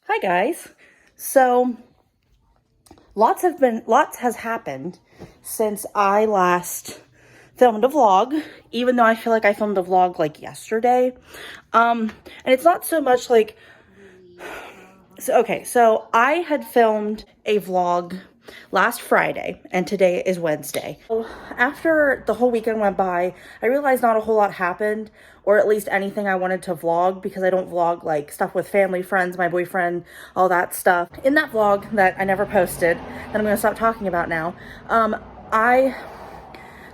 Hi guys. So lots has happened since I last filmed a vlog, even though I feel like I filmed a vlog like yesterday. And it's not so much like so I had filmed a vlog last Friday and today is Wednesday. So after the whole weekend went by, I realized not a whole lot happened, or at least anything I wanted to vlog, because I don't vlog like stuff with family, friends, my boyfriend, all that stuff. In that vlog that I never posted, that I'm gonna stop talking about now, I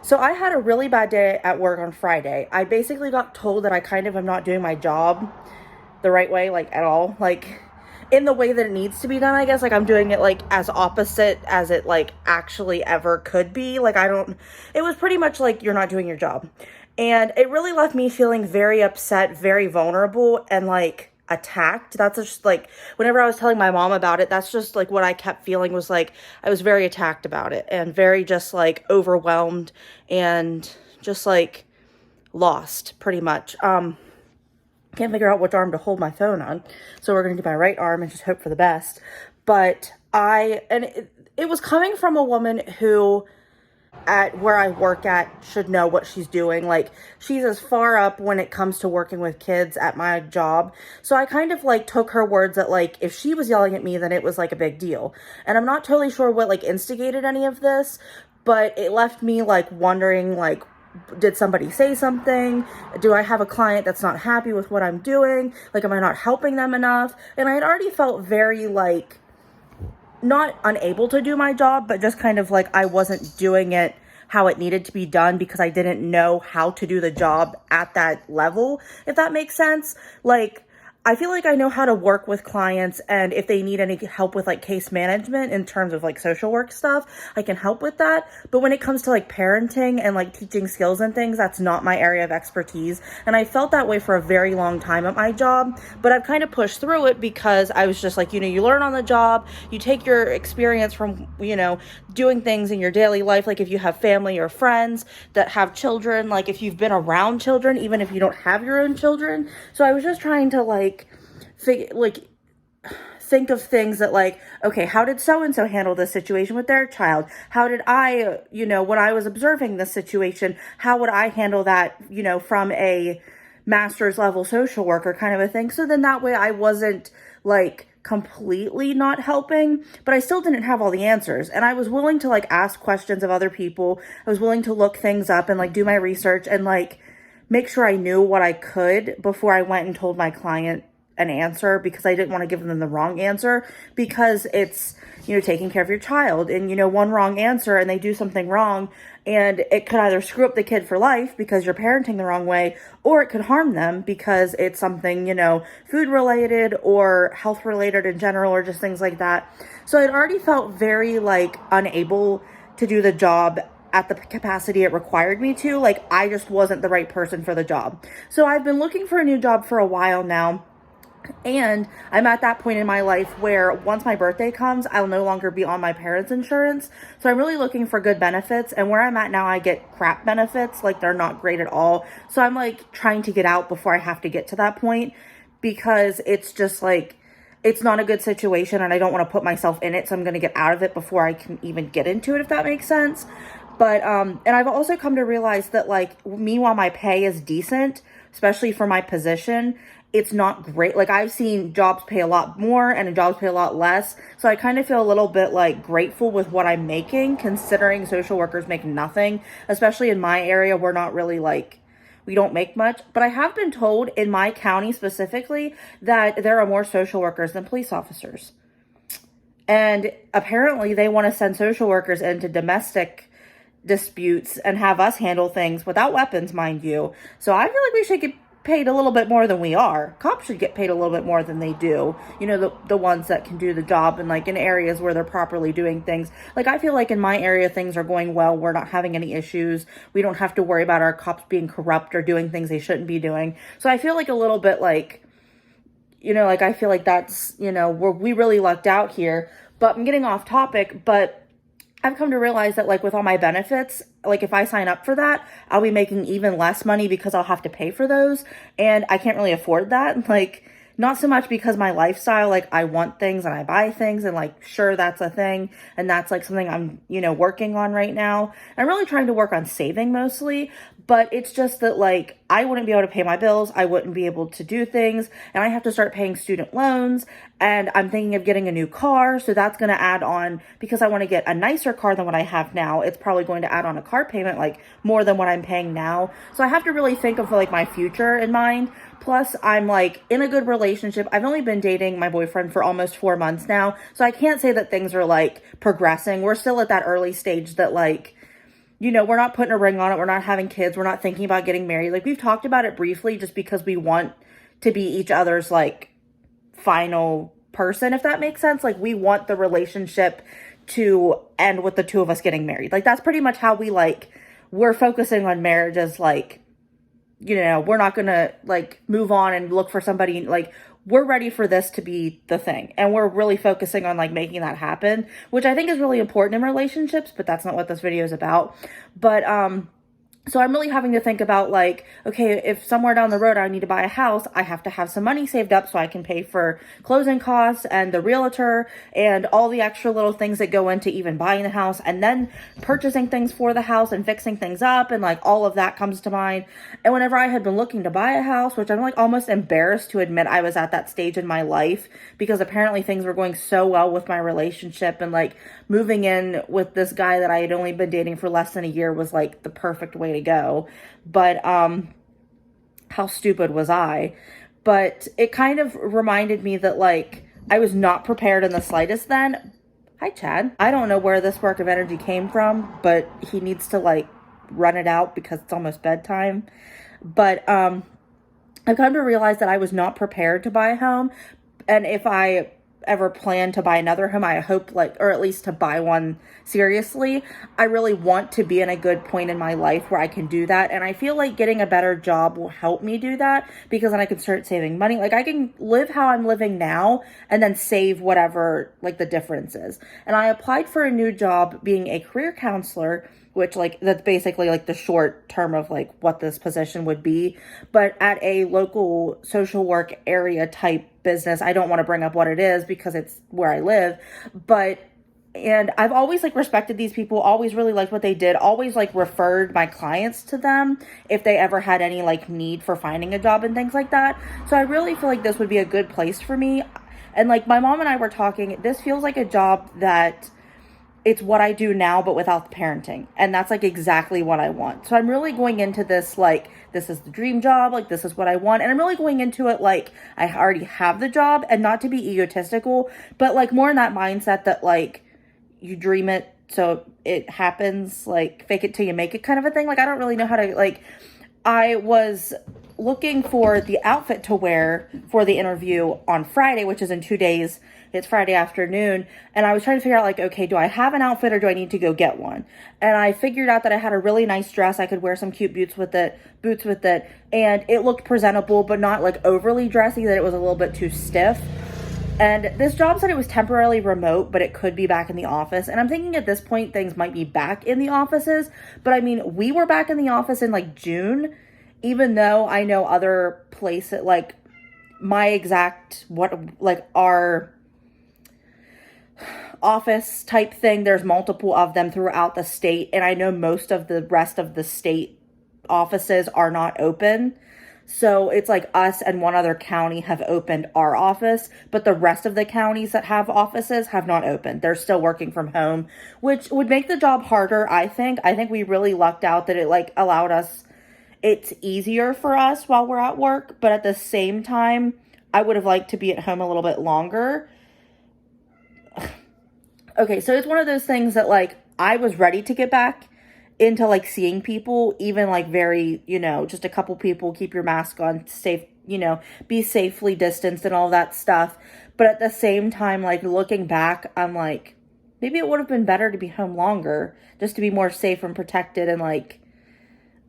had a really bad day at work on Friday. I basically got told that I kind of am not doing my job the right way, like at all, like in the way that it needs to be done, I guess. Like I'm doing it like as opposite as it like actually ever could be. Like it was pretty much like you're not doing your job. And it really left me feeling very upset, very vulnerable, and like attacked. That's just like, whenever I was telling my mom about it, that's just like what I kept feeling, was like I was very attacked about it and very just like overwhelmed and just like lost pretty much. Can't figure out which arm to hold my phone on, so we're going to do my right arm and just hope for the best. But it was coming from a woman who, at where I work at, should know what she's doing. Like, she's as far up when it comes to working with kids at my job. So I kind of like took her words that like, if she was yelling at me, then it was like a big deal. And I'm not totally sure what like instigated any of this, but it left me like wondering, like, did somebody say something? Do I have a client that's not happy with what I'm doing? Like, am I not helping them enough? And I had already felt very like, not unable to do my job, but just kind of like I wasn't doing it how it needed to be done, because I didn't know how to do the job at that level, if that makes sense. Like, I feel like I know how to work with clients, and if they need any help with like case management in terms of like social work stuff, I can help with that. But when it comes to like parenting and like teaching skills and things, that's not my area of expertise. And I felt that way for a very long time at my job, but I've kind of pushed through it, because I was just like, you learn on the job, you take your experience from, doing things in your daily life. Like if you have family or friends that have children, like if you've been around children, even if you don't have your own children. So I was just trying to think of things that like, okay, how did so-and-so handle this situation with their child? How did I, when I was observing this situation, how would I handle that, from a master's level social worker kind of a thing? So then that way I wasn't like completely not helping, but I still didn't have all the answers. And I was willing to like ask questions of other people. I was willing to look things up and like do my research and like make sure I knew what I could before I went and told my client an answer, because I didn't want to give them the wrong answer, because it's, taking care of your child, and, one wrong answer and they do something wrong, and it could either screw up the kid for life because you're parenting the wrong way, or it could harm them because it's something, food related or health related in general, or just things like that. So I'd already felt very like unable to do the job at the capacity it required me to. Like, I just wasn't the right person for the job. So I've been looking for a new job for a while now. And I'm at that point in my life where once my birthday comes, I'll no longer be on my parents' insurance. So I'm really looking for good benefits. And where I'm at now, I get crap benefits. Like, they're not great at all. So I'm like trying to get out before I have to get to that point, because it's just like, it's not a good situation and I don't want to put myself in it. So I'm going to get out of it before I can even get into it, if that makes sense. But, and I've also come to realize that like, meanwhile, my pay is decent, especially for my position, it's not great. Like, I've seen jobs pay a lot more and jobs pay a lot less. So I kind of feel a little bit like grateful with what I'm making, considering social workers make nothing, especially in my area. We're not really like, we don't make much. But I have been told in my county specifically that there are more social workers than police officers. And apparently they want to send social workers into domestic disputes and have us handle things without weapons, mind you. So I feel like we should get paid a little bit more than we are. Cops should get paid a little bit more than they do. The ones that can do the job, and like in areas where they're properly doing things. Like, I feel like in my area, things are going well. We're not having any issues. We don't have to worry about our cops being corrupt or doing things they shouldn't be doing. So I feel like a little bit like, I feel like that's, we really lucked out here. But I'm getting off topic, but I've come to realize that like with all my benefits, like if I sign up for that, I'll be making even less money because I'll have to pay for those. And I can't really afford that. Like, not so much because my lifestyle, like I want things and I buy things and like, sure, that's a thing. And that's like something I'm, working on right now. I'm really trying to work on saving mostly, but it's just that like, I wouldn't be able to pay my bills. I wouldn't be able to do things, and I have to start paying student loans, and I'm thinking of getting a new car. So that's going to add on, because I want to get a nicer car than what I have now. It's probably going to add on a car payment, like more than what I'm paying now. So I have to really think of like my future in mind. Plus, I'm like in a good relationship. I've only been dating my boyfriend for almost 4 months now. So I can't say that things are like progressing. We're still at that early stage that like, we're not putting a ring on it. We're not having kids. We're not thinking about getting married. Like we've talked about it briefly just because we want to be each other's like final person, if that makes sense. Like we want the relationship to end with the two of us getting married. Like that's pretty much how we're focusing on marriage as like, we're not going to like move on and look for somebody. Like we're ready for this to be the thing. And we're really focusing on like making that happen, which I think is really important in relationships, but that's not what this video is about. But, so I'm really having to think about like, okay, if somewhere down the road I need to buy a house, I have to have some money saved up so I can pay for closing costs and the realtor and all the extra little things that go into even buying the house, and then purchasing things for the house and fixing things up, and like all of that comes to mind. And whenever I had been looking to buy a house, which I'm like almost embarrassed to admit I was at that stage in my life, because apparently things were going so well with my relationship, and like moving in with this guy that I had only been dating for less than a year was like the perfect way to go. But how stupid was I? But it kind of reminded me that like I was not prepared in the slightest then. Hi, Chad. I don't know where this spark of energy came from, but he needs to like run it out because it's almost bedtime. But I've come to realize that I was not prepared to buy a home, and if I ever plan to buy another home, I hope like, or at least to buy one seriously, I really want to be in a good point in my life where I can do that. And I feel like getting a better job will help me do that, because then I can start saving money. Like I can live how I'm living now and then save whatever like the difference is. And I applied for a new job being a career counselor, which like that's basically like the short term of like what this position would be, but at a local social work area type business. I don't want to bring up what it is because it's where I live, and I've always like respected these people, always really liked what they did, always like referred my clients to them if they ever had any like need for finding a job and things like that. So I really feel like this would be a good place for me. And like my mom and I were talking, this feels like a job that it's what I do now, but without the parenting. And that's like exactly what I want. So I'm really going into this like, this is the dream job. Like, this is what I want. And I'm really going into it like I already have the job, and not to be egotistical, but like more in that mindset that like you dream it so it happens, like fake it till you make it kind of a thing. Like, I don't really know how to like, I was looking for the outfit to wear for the interview on Friday, which is in 2 days. It's Friday afternoon. And I was trying to figure out like, okay, do I have an outfit or do I need to go get one? And I figured out that I had a really nice dress. I could wear some cute boots with it. And it looked presentable, but not like overly dressy, that it was a little bit too stiff. And this job said it was temporarily remote, but it could be back in the office. And I'm thinking at this point, things might be back in the offices. But I mean, we were back in the office in like June, even though I know other places, like my exact, our office type thing, there's multiple of them throughout the state. And I know most of the rest of the state offices are not open. So it's like us and one other county have opened our office, but the rest of the counties that have offices have not opened. They're still working from home, which would make the job harder, I think. I think we really lucked out that it like allowed us, it's easier for us while we're at work, but at the same time, I would have liked to be at home a little bit longer. Okay, so it's one of those things that like I was ready to get back into like seeing people, even like very, just a couple people, keep your mask on, safe, be safely distanced and all that stuff. But at the same time, like looking back, I'm like, maybe it would have been better to be home longer just to be more safe and protected, and like,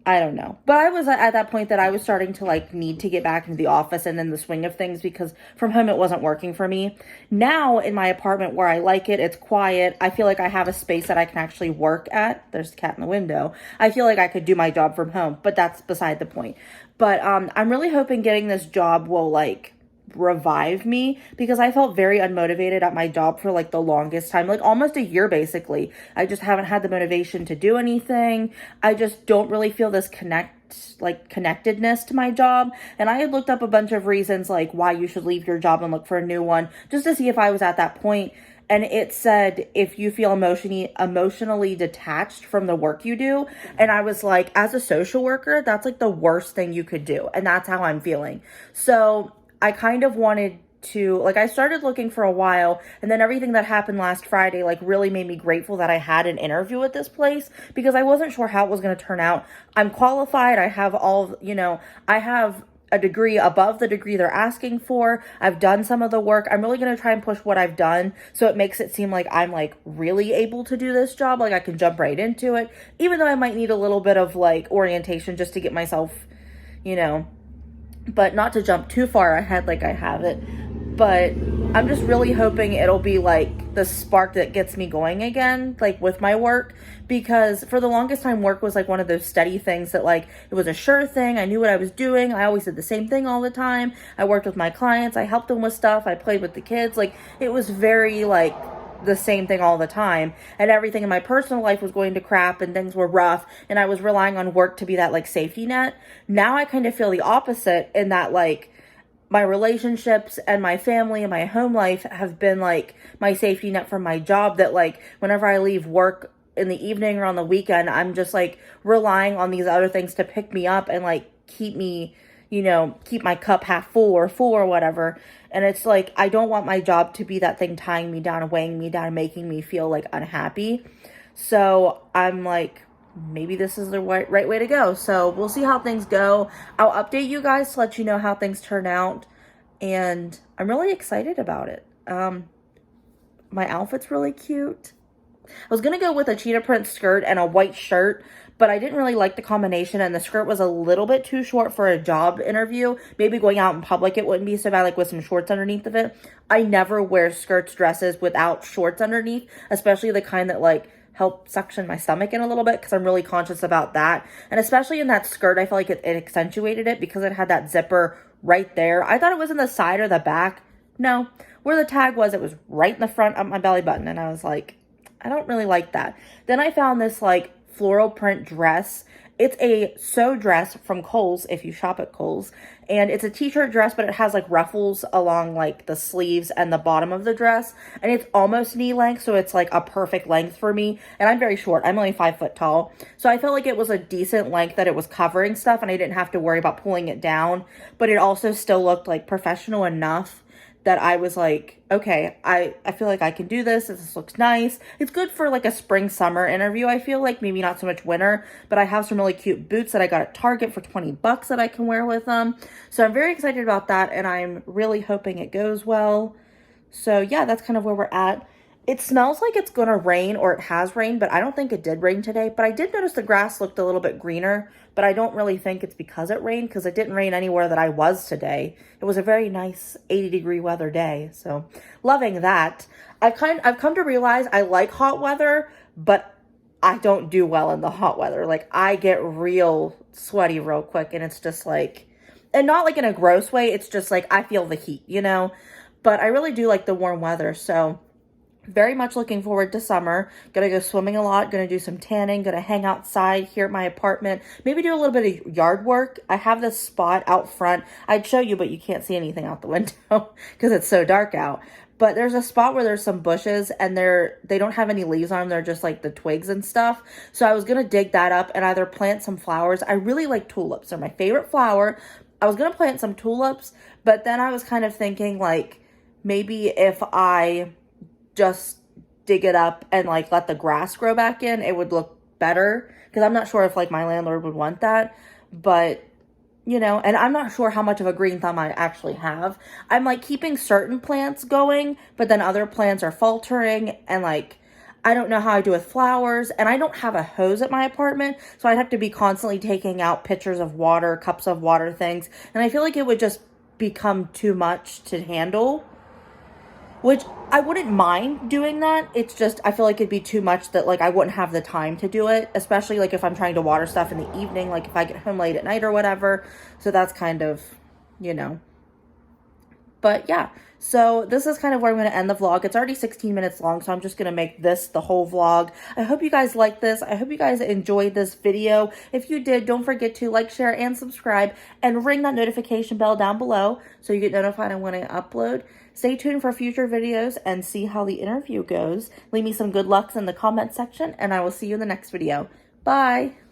I don't know. But I was at that point that I was starting to like need to get back into the office and in the swing of things, because from home it wasn't working for me. Now in my apartment where I like it, it's quiet. I feel like I have a space that I can actually work at. There's a cat in the window. I feel like I could do my job from home, but that's beside the point. But I'm really hoping getting this job will like revive me, because I felt very unmotivated at my job for like the longest time, like almost a year basically. I just haven't had the motivation to do anything. I just don't really feel this connectedness to my job. And I had looked up a bunch of reasons like why you should leave your job and look for a new one, just to see if I was at that point. And it said, if you feel emotionally detached from the work you do. And I was like, as a social worker, that's like the worst thing you could do. And that's how I'm feeling. So I kind of wanted to, like, I started looking for a while, and then everything that happened last Friday, like, really made me grateful that I had an interview at this place, because I wasn't sure how it was going to turn out. I'm qualified. I have I have a degree above the degree they're asking for. I've done some of the work. I'm really going to try and push what I've done, so it makes it seem like I'm like really able to do this job. Like I can jump right into it, even though I might need a little bit of like orientation just to get myself, but not to jump too far ahead like I have it. But I'm just really hoping it'll be like the spark that gets me going again, like with my work, because for the longest time, work was like one of those steady things that like, it was a sure thing. I knew what I was doing. I always did the same thing all the time. I worked with my clients. I helped them with stuff. I played with the kids. Like it was very like the same thing all the time, and everything in my personal life was going to crap and things were rough, and I was relying on work to be that like safety net. Now I kind of feel the opposite, in that like my relationships and my family and my home life have been like my safety net from my job, that like whenever I leave work in the evening or on the weekend, I'm just like relying on these other things to pick me up and like keep me, keep my cup half full or whatever. And it's like, I don't want my job to be that thing tying me down and weighing me down and making me feel like unhappy. So I'm like, maybe this is the right way to go. So we'll see how things go. I'll update you guys to let you know how things turn out. And I'm really excited about it. My outfit's really cute. I was going to go with a cheetah print skirt and a white shirt, but I didn't really like the combination, and the skirt was a little bit too short for a job interview. Maybe going out in public, it wouldn't be so bad, like with some shorts underneath of it. I never wear skirts, dresses without shorts underneath, especially the kind that like help suction my stomach in a little bit, because I'm really conscious about that. And especially in that skirt, I felt like it accentuated it because it had that zipper right there. I thought it was in the side or the back. No, where the tag was, it was right in the front of my belly button. And I was like, I don't really like that. Then I found this like floral print dress. It's a sew dress from Kohl's, if you shop at Kohl's. And it's a t-shirt dress, but it has like ruffles along like the sleeves and the bottom of the dress. And it's almost knee length, so it's like a perfect length for me. And I'm very short. I'm only 5 foot tall. So I felt like it was a decent length, that it was covering stuff and I didn't have to worry about pulling it down. But it also still looked like professional enough that I was like, okay, I feel like I can do this. This looks nice. It's good for like a spring summer interview. I feel like maybe not so much winter, but I have some really cute boots that I got at Target for $20 that I can wear with them. So I'm very excited about that, and I'm really hoping it goes well. So yeah, that's kind of where we're at. It smells like it's going to rain, or it has rained, but I don't think it did rain today. But I did notice the grass looked a little bit greener, but I don't really think it's because it rained, because it didn't rain anywhere that I was today. It was a very nice 80-degree weather day, so loving that. I've come to realize I like hot weather, but I don't do well in the hot weather. Like I get real sweaty real quick, and it's just like, and not like in a gross way. It's just like I feel the heat, But I really do like the warm weather, so very much looking forward to summer. Gonna go swimming a lot, gonna do some tanning, gonna hang outside here at my apartment, maybe do a little bit of yard work. I have this spot out front. I'd show you, but you can't see anything out the window because it's so dark out. But there's a spot where there's some bushes, and they don't have any leaves on them. They're just like the twigs and stuff. So I was gonna dig that up and either plant some flowers. I really like tulips. They're my favorite flower. I was gonna plant some tulips, but then I was kind of thinking like, maybe if I just dig it up and like let the grass grow back in, it would look better, because I'm not sure if like my landlord would want that. But and I'm not sure how much of a green thumb I actually have. I'm like keeping certain plants going, but then other plants are faltering, and like I don't know how I do with flowers, and I don't have a hose at my apartment, so I'd have to be constantly taking out pitchers of water, cups of water, things, and I feel like it would just become too much to handle. Which I wouldn't mind doing that. It's just, I feel like it'd be too much that like I wouldn't have the time to do it. Especially like if I'm trying to water stuff in the evening, like if I get home late at night or whatever. So that's kind of, But But yeah, so this is kind of where I'm going to end the vlog. It's already 16 minutes long, so I'm just going to make this the whole vlog. I hope you guys like this. I hope you guys enjoyed this video. If you did, don't forget to like, share, and subscribe, and ring that notification bell down below so you get notified on when I upload. Stay tuned for future videos and see how the interview goes. Leave me some good lucks in the comment section, and I will see you in the next video. Bye!